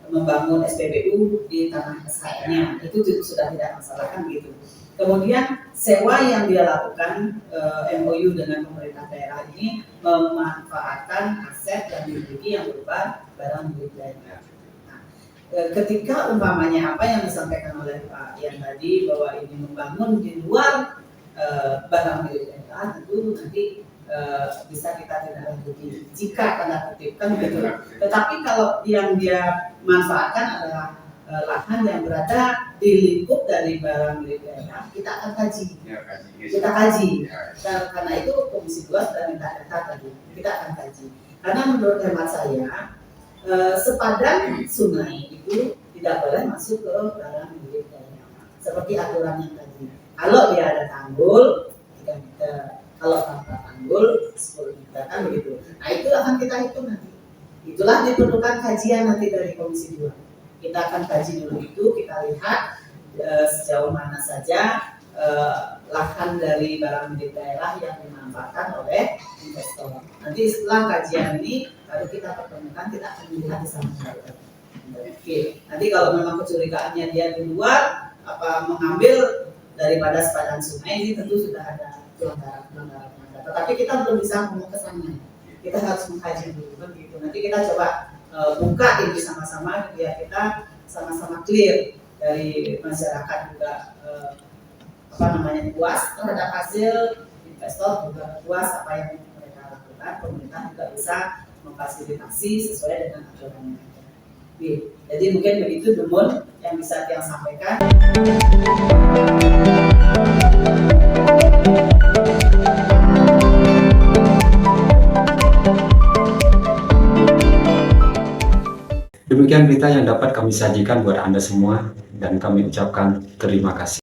membangun SPBU di tanah SHM-nya, itu sudah tidak masalah kan gitu. Kemudian sewa yang dia lakukan MOU dengan pemerintah daerah ini memanfaatkan aset dan dimiliki yang berupa barang milik daerah. Nah, ketika umpamanya apa yang disampaikan oleh Pak Ian tadi bahwa ini membangun di luar barang milik daerah, tentu nanti bisa kita tidak lanjuti jika tanda kutip kan begitu. Tetapi kalau yang dia manfaatkan adalah lahan yang berada di lingkup dari barang milik daerah, kita akan kaji. Kita kaji. Karena itu Komisi 2 sudah minta data tadi. Kita akan kaji. Karena menurut hemat saya, sepadan sungai itu tidak boleh masuk ke barang milik daerah. Seperti aturan yang tadi. Kalau dia ada tanggul 3 meter, kalau tanpa tanggul 10 meter kan begitu. Nah itu akan kita hitung nanti. Itulah diperlukan kajian nanti dari Komisi 2. Kita akan kaji dulu itu, kita lihat sejauh mana saja lahan dari barang milik daerah yang dimanfaatkan oleh investor. Nanti setelah kajian ini baru kita pertemukan, kita akan melihat di sana. Oke. Nanti kalau memang kecurigaannya dia di luar apa mengambil daripada sepadan sungai, ini tentu sudah ada pelanggaran. Tetapi kita belum bisa ngomong ke sana. kita harus mengkaji dulu kan gitu. Nanti kita coba buka ini sama-sama biar kita sama-sama clear dari masyarakat juga puas terhadap hasil, investor juga puas apa yang mereka lakukan, pemerintah juga bisa memfasilitasi sesuai dengan aturan yang ada. Jadi mungkin begitu Demun yang bisa Tiang sampaikan. Demikian berita yang dapat kami sajikan buat Anda semua dan kami ucapkan terima kasih.